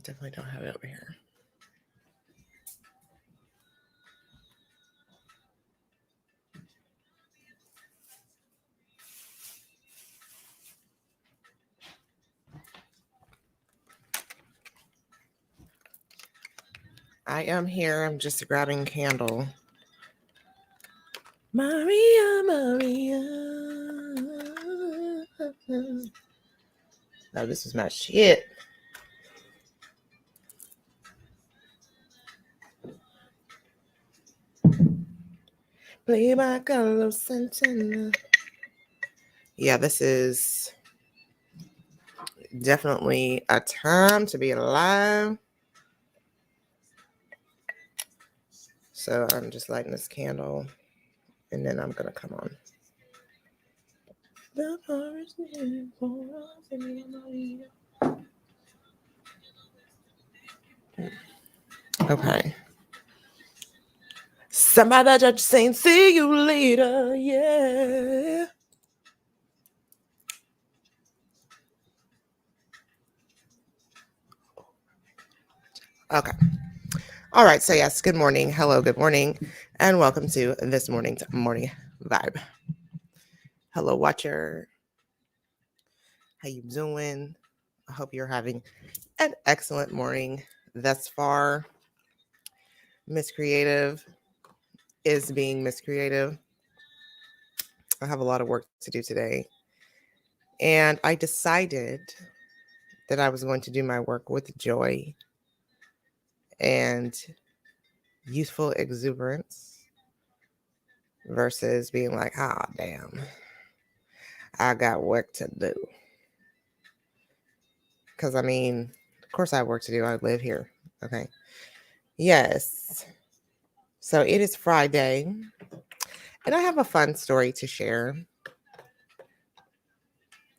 definitely don't have it over here. I am here. I'm just grabbing a candle. Maria, Maria. No, this is my shit. Play by Carlos Santana. Yeah, this is definitely a time to be alive. So I'm just lighting this candle, and then I'm gonna come on. The forest is for us. Okay. Somebody judge saying, see you later. Yeah. Okay. All right. So, yes, good morning. Hello, good morning. And welcome to this morning's morning vibe. Hello, watcher. How you doing? I hope you're having an excellent morning thus far. Miss Creative is being Miss Creative. I have a lot of work to do today. And I decided that I was going to do my work with joy and youthful exuberance versus being like, ah, damn, I got work to do. Because, I mean, of course I have work to do. I live here. Okay. Yes. So it is Friday. And I have a fun story to share.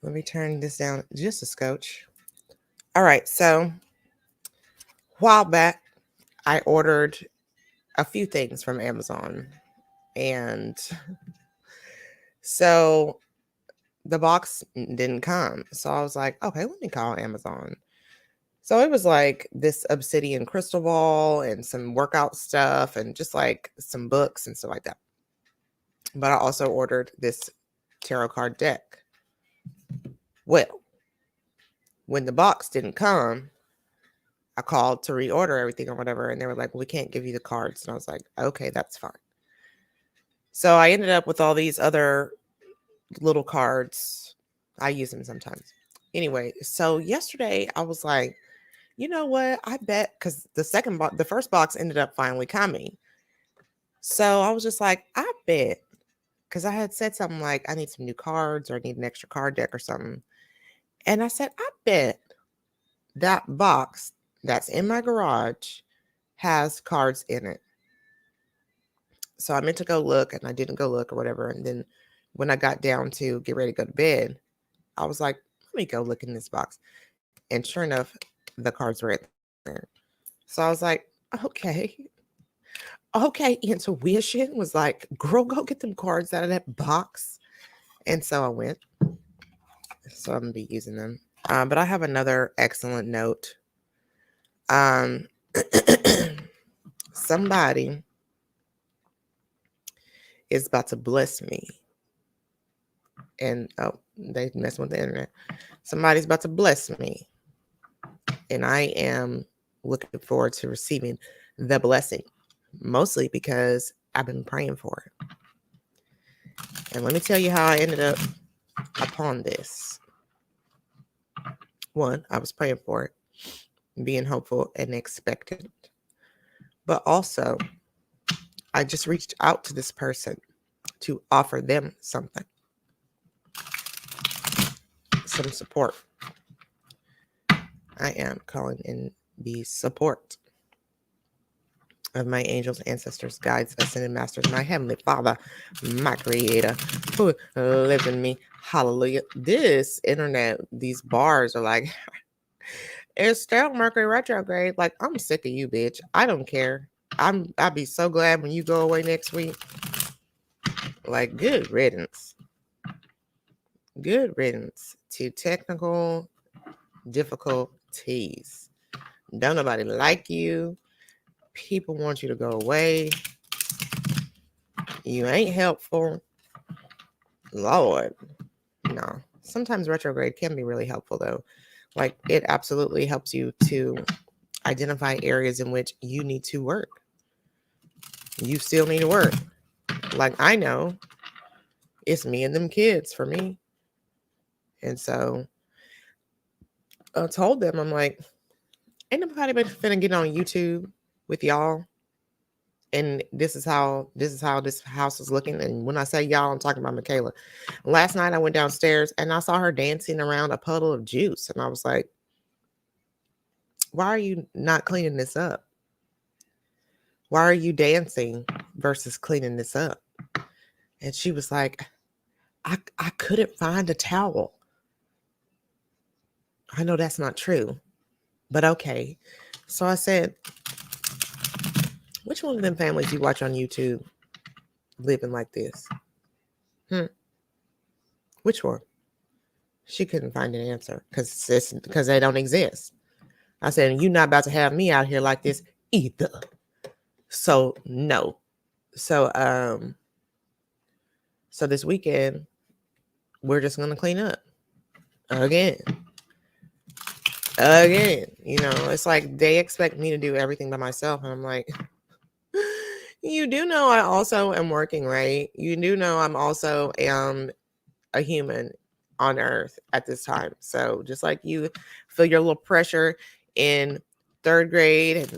Let me turn this down just a scotch. All right. So a while back, I ordered a few things from Amazon. And so the box didn't come. So I was like, okay, let me call Amazon. So it was like this obsidian crystal ball and some workout stuff and just like some books and stuff like that. But I also ordered this tarot card deck. Well, when the box didn't come, I called to reorder everything or whatever. And they were like, well, we can't give you the cards. And I was like, okay, that's fine. So I ended up with all these other little cards. I use them sometimes. Anyway, so yesterday I was like, you know what? I bet because the first box ended up finally coming. So I was just like, I bet because I had said something like, I need some new cards or I need an extra card deck or something. And I said, I bet that box that's in my garage has cards in it. So I meant to go look and I didn't go look or whatever. And then when I got down to get ready to go to bed, I was like, let me go look in this box. And sure enough, the cards were in there. So I was like, okay. Intuition was like, girl, go get them cards out of that box. And so I went. So I'm going to be using them. But I have another excellent note. Somebody is about to bless me. And, they messing with the internet. Somebody's about to bless me. And I am looking forward to receiving the blessing. Mostly because I've been praying for it. And let me tell you how I ended up upon this. One, I was praying for it, being hopeful and expectant. But also, I just reached out to this person to offer them something, some support. I am calling in the support of my angels, ancestors, guides, ascended masters, my heavenly Father, my creator, who lives in me. Hallelujah. This internet, these bars are like, it's still Mercury retrograde. Like, I'm sick of you, bitch. I don't care. I'll be so glad when you go away next week. Like, good riddance. Good riddance to technical difficulties. Don't nobody like you. People want you to go away. You ain't helpful. Lord. No. Sometimes retrograde can be really helpful, though. Like, it absolutely helps you to identify areas in which you need to work. You still need to work. Like, I know it's me and them kids for me. And so I told them, I'm like, ain't nobody but finna get on YouTube with y'all. And this is how this house is looking. And when I say y'all, I'm talking about Michaela. Last night I went downstairs and I saw her dancing around a puddle of juice. And I was like, why are you not cleaning this up? Why are you dancing versus cleaning this up? And she was like, I couldn't find a towel. I know that's not true, but okay. So I said, which one of them families you watch on YouTube living like this? Which one? She couldn't find an answer because they don't exist. I said, you're not about to have me out here like this either. So no. So so this weekend we're just gonna clean up again. You know, it's like they expect me to do everything by myself, and I'm like, you do know I also am working, right? You do know I'm also a human on earth at this time. So just like you feel your little pressure in 3rd grade and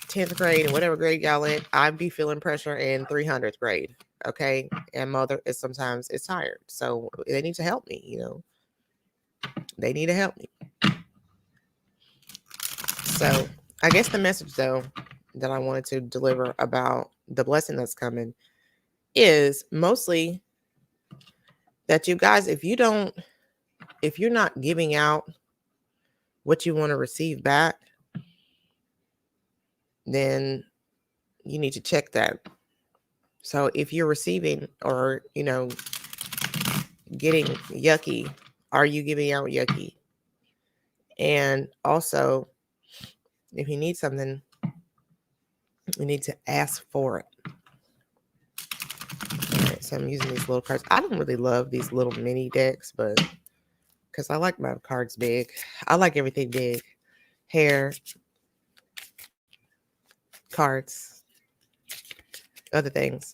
10th grade and whatever grade y'all in, I'd be feeling pressure in 300th grade. Okay. And mother is sometimes is tired. So they need to help me, you know. They need to help me. So I guess the message though that I wanted to deliver about the blessing that's coming is mostly that you guys, if you're not giving out what you want to receive back, then you need to check that. So if you're receiving or, you know, getting yucky, are you giving out yucky? And also, if you need something, you need to ask for it. All right, so I'm using these little cards. I don't really love these little mini decks, but because I like my cards big. I like everything big. Hair, cards, other things.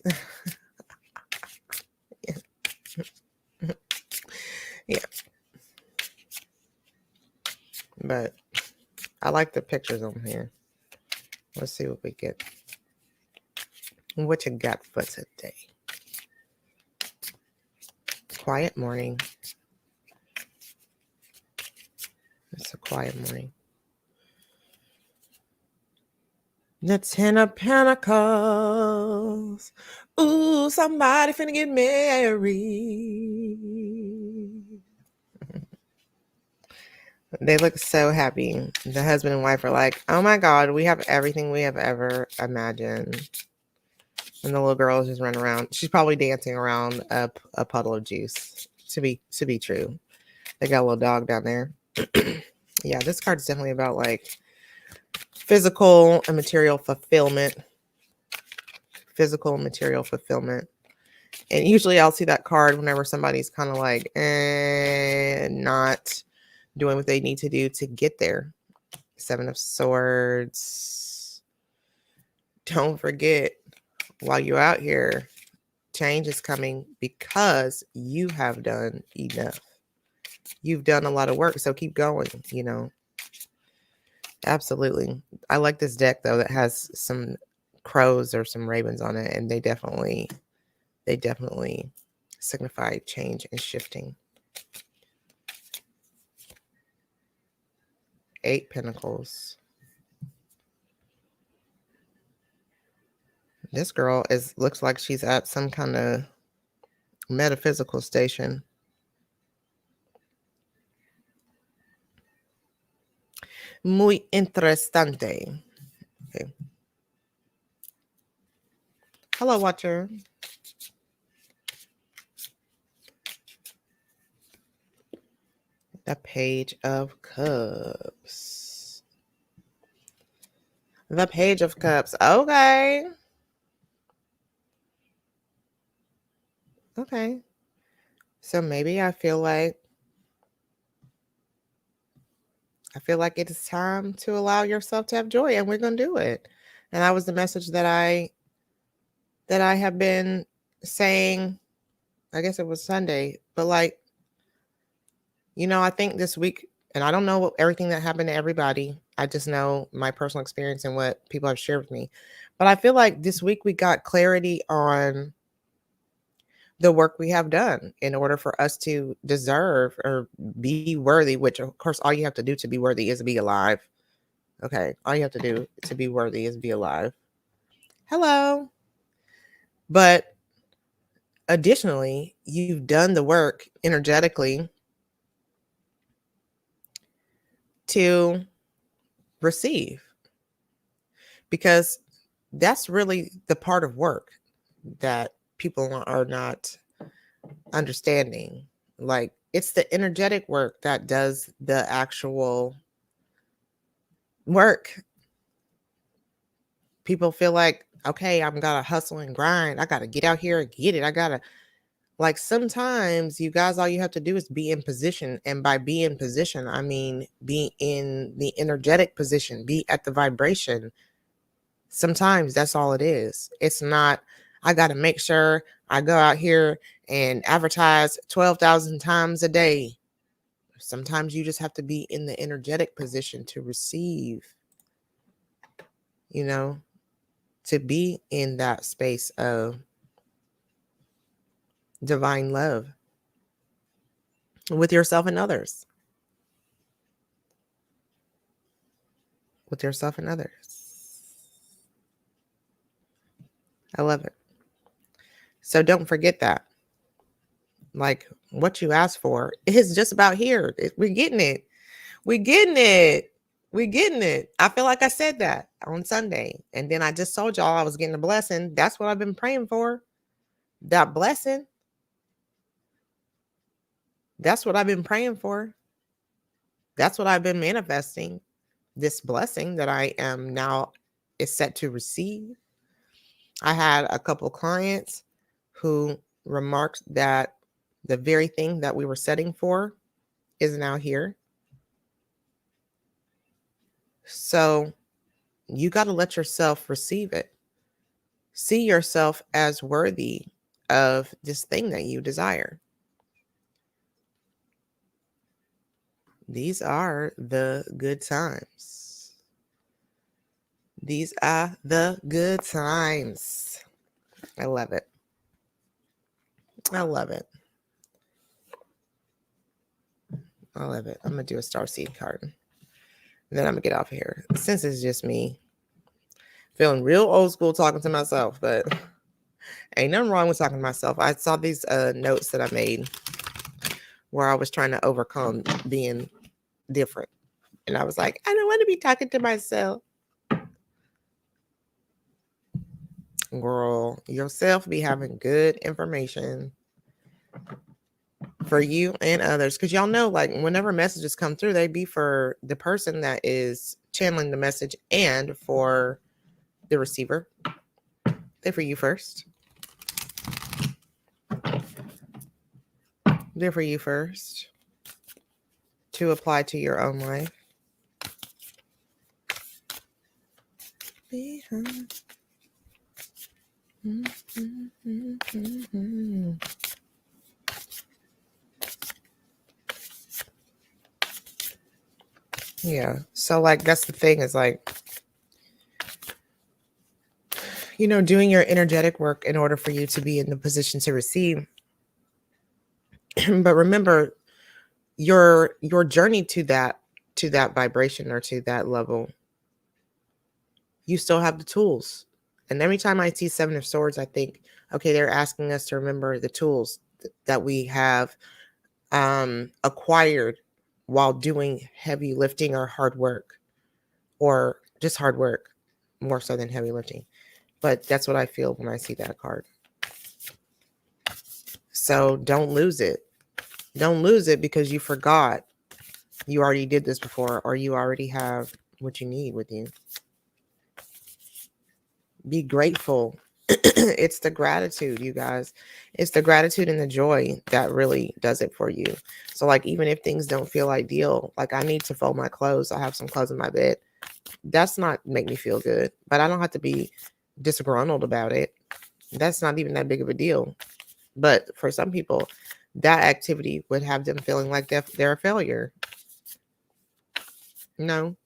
Yeah. But I like the pictures on here. Let's see what we get. What you got for today? Quiet morning. It's a quiet morning. The 10 of Pentacles. Ooh, somebody finna get married. They look so happy. The husband and wife are like, oh my God, we have everything we have ever imagined. And the little girl is just running around. She's probably dancing around a puddle of juice. To be true. They got a little dog down there. Yeah, this card is definitely about like physical and material fulfillment. Physical and material fulfillment. And usually I'll see that card whenever somebody's kind of like not doing what they need to do to get there. 7 of Swords. Don't forget, while you're out here, change is coming because you have done enough. You've done a lot of work, so keep going, you know. Absolutely. I like this deck, though, that has some crows or some ravens on it, and they definitely signify change and shifting. 8 Pentacles. This girl looks like she's at some kind of metaphysical station. Muy interesante. Okay. Hello, watcher. The Page of Cups. The Page of Cups. Okay. Okay. So maybe I feel like it is time to allow yourself to have joy, and we're going to do it. And that was the message that I have been saying. I guess it was Sunday, but like, I think this week, and I don't know everything that happened to everybody. I just know my personal experience and what people have shared with me. But I feel like this week we got clarity on the work we have done in order for us to deserve or be worthy, which of course all you have to do to be worthy is be alive. Okay. All you have to do to be worthy is be alive. Hello. But additionally, you've done the work energetically to receive, because that's really the part of work that people are not understanding. Like, it's the energetic work that does the actual work. People feel like, okay, I'm gotta hustle and grind. I gotta get out here and get it. I gotta, like, sometimes you guys, all you have to do is be in position. And by be in position, I mean be in the energetic position, be at the vibration. Sometimes that's all it is. It's not, I got to make sure I go out here and advertise 12,000 times a day. Sometimes you just have to be in the energetic position to receive, to be in that space of divine love with yourself and others. With yourself and others. I love it. So don't forget that. Like, what you asked for is just about here. We're getting it. We're getting it. We're getting it. I feel like I said that on Sunday. And then I just told y'all I was getting a blessing. That's what I've been praying for. That blessing. That's what I've been praying for. That's what I've been manifesting. This blessing that I am now is set to receive. I had a couple clients who remarked that the very thing that we were setting for is now here. So you got to let yourself receive it. See yourself as worthy of this thing that you desire. These are the good times. These are the good times. I love it. I love it. I love it. I'm going to do a starseed card. And then I'm going to get off of here. Since it's just me feeling real old school talking to myself, but ain't nothing wrong with talking to myself. I saw these notes that I made where I was trying to overcome being different. And I was like, I don't want to be talking to myself. Girl, yourself be having good information for you and others. Because y'all know, like, whenever messages come through, they be for the person that is channeling the message and for the receiver. They're for you first. They're for you first to apply to your own life. Yeah. So, like, that's the thing is, like, doing your energetic work in order for you to be in the position to receive. But remember, your journey to that vibration or to that level, you still have the tools. And every time I see Seven of Swords, I think, okay, they're asking us to remember the tools that we have acquired while doing heavy lifting or hard work, or just hard work, more so than heavy lifting. But that's what I feel when I see that card. So don't lose it. Don't lose it because you forgot you already did this before, or you already have what you need with you. Be grateful. It's the gratitude, you guys. It's the gratitude and the joy that really does it for you. So, like, even if things don't feel ideal, like I need to fold my clothes, I have some clothes in my bed. That's not make me feel good, but I don't have to be disgruntled about it. That's not even that big of a deal. But for some people, that activity would have them feeling like they're a failure. No.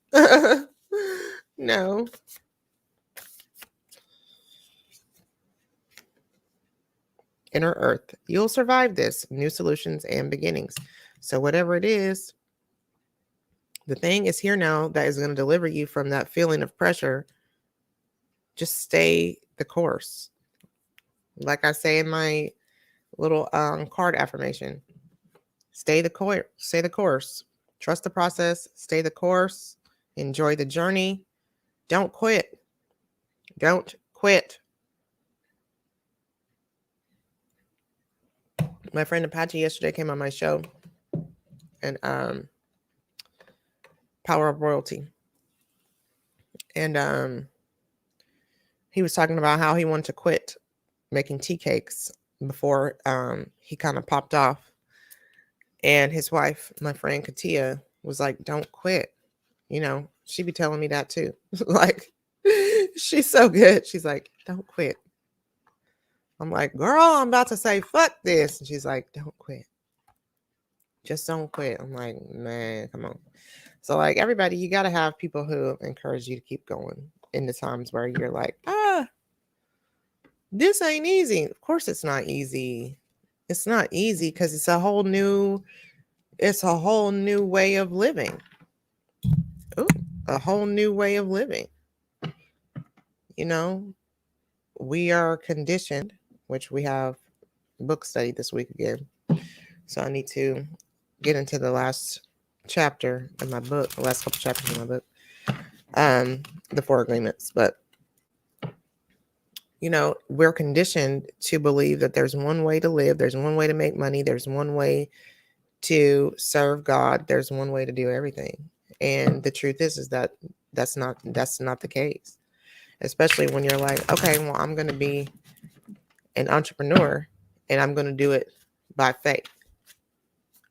No. Inner Earth. You'll survive this. New solutions and beginnings. So, whatever it is, the thing is here now that is going to deliver you from that feeling of pressure. Just stay the course. Like I say in my little card affirmation, stay the course. Stay the course. Trust the process. Stay the course. Enjoy the journey. Don't quit. Don't quit. My friend Apache yesterday came on my show, and Power of Royalty, and he was talking about how he wanted to quit making tea cakes before he kind of popped off. And his wife, my friend Katia, was like, "Don't quit." You know, she be telling me that too. Like, she's so good. She's like, "Don't quit." I'm like, "Girl, I'm about to say fuck this." And she's like, "Don't quit. Just don't quit." I'm like, "Man, come on." So, like, everybody, you got to have people who encourage you to keep going in the times where you're like, this ain't easy. Of course it's not easy. It's not easy because it's a whole new way of living. Ooh, a whole new way of living. You know, we are conditioned, which we have book study this week again. So I need to get into the last chapter in my book, the last couple chapters in my book, the 4 agreements. But you know, we're conditioned to believe that there's one way to live, there's one way to make money, there's one way to serve God, there's one way to do everything. And the truth is that that's not the case. Especially when you're like, okay, well, I'm going to be an entrepreneur and I'm going to do it by faith.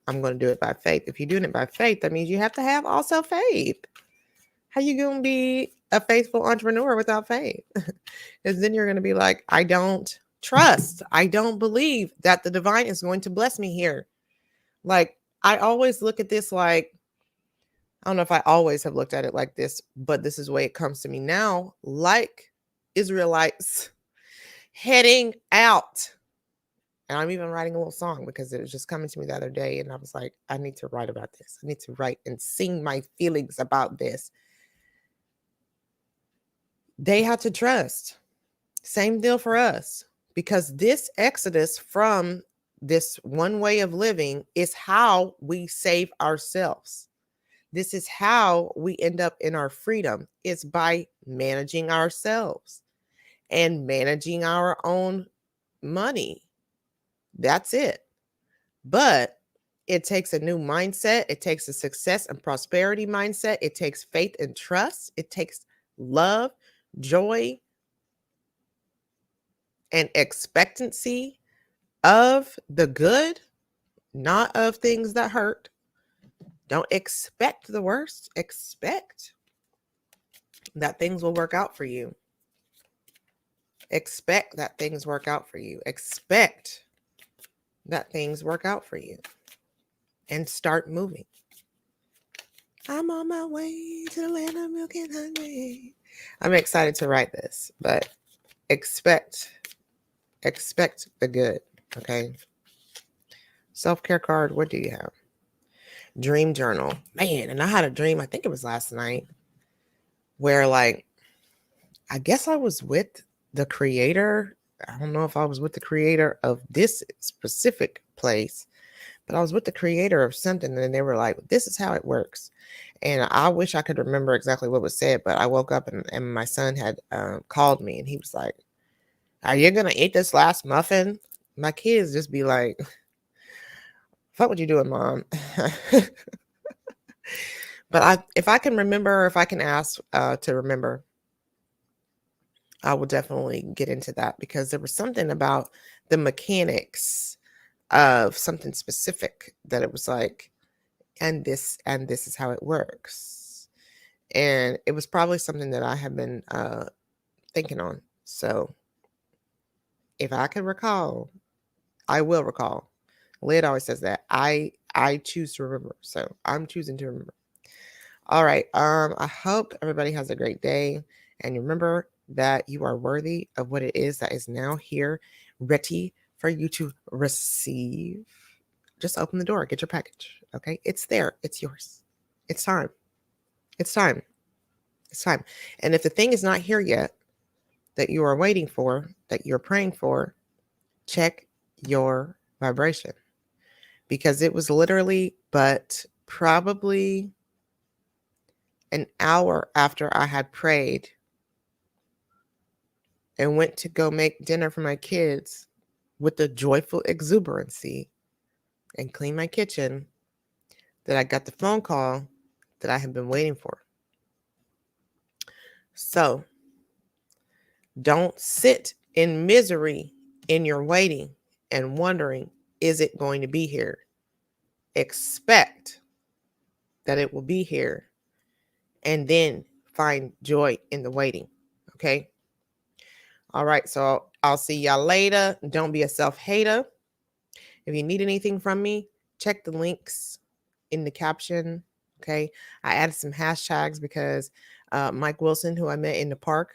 I'm going to do it by faith. If you're doing it by faith, that means you have to have also faith. How you going to be a faithful entrepreneur without faith? Because then you're going to be like, I don't trust. I don't believe that the divine is going to bless me here. Like, I always look at this like, I don't know if I always have looked at it like this, but this is the way it comes to me now, like Israelites heading out. And I'm even writing a little song because it was just coming to me the other day. And I was like, I need to write about this. I need to write and sing my feelings about this. They have to trust. Same deal for us. Because this exodus from this one way of living is how we save ourselves. This is how we end up in our freedom. It's by managing ourselves and managing our own money. That's it. But it takes a new mindset. It takes a success and prosperity mindset. It takes faith and trust. It takes love, joy, and expectancy of the good, not of things that hurt. Don't expect the worst. Expect that things will work out for you. Expect that things work out for you. Expect that things work out for you. And start moving. I'm on my way to the land of milk and honey. I'm excited to write this, but expect the good, okay? Self-care card, what do you have? Dream journal. Man, and I had a dream, I think it was last night, where like, I guess I was with the creator. I don't know if I was with the creator of this specific place, but I was with the creator of something, and they were like, this is how it works. And I wish I could remember exactly what was said, but I woke up and my son had called me, and he was like, are you going to eat this last muffin? My kids just be like, fuck what you doing, Mom? But if I can remember, if I can ask to remember, I will definitely get into that because there was something about the mechanics of something specific that it was like, and this is how it works. And it was probably something that I have been thinking on. So if I can recall, I will recall. Lyd always says that. I choose to remember. So I'm choosing to remember. All right. I hope everybody has a great day. And remember that you are worthy of what it is that is now here, ready for you to receive. Just open the door, get your package. Okay. It's there. It's yours. It's time. It's time. It's time. And if the thing is not here yet that you are waiting for, that you're praying for, check your vibration. Because it was literally but probably an hour after I had prayed and went to go make dinner for my kids with the joyful exuberancy and clean my kitchen that I got the phone call that I had been waiting for. So don't sit in misery in your waiting and wondering, is it going to be here? Expect that it will be here and then find joy in the waiting. Okay. All right. So I'll see y'all later. Don't be a self-hater. If you need anything from me, check the links in the caption. Okay. I added some hashtags because Mike Wilson, who I met in the park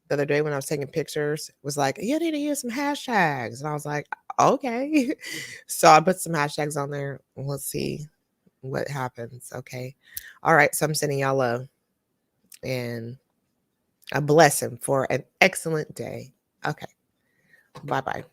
the other day when I was taking pictures, was like, you need to use some hashtags. And I was like, okay. So I put some hashtags on there. We'll see what happens. Okay. All right. So I'm sending y'all love and a blessing for an excellent day. Okay. Bye bye.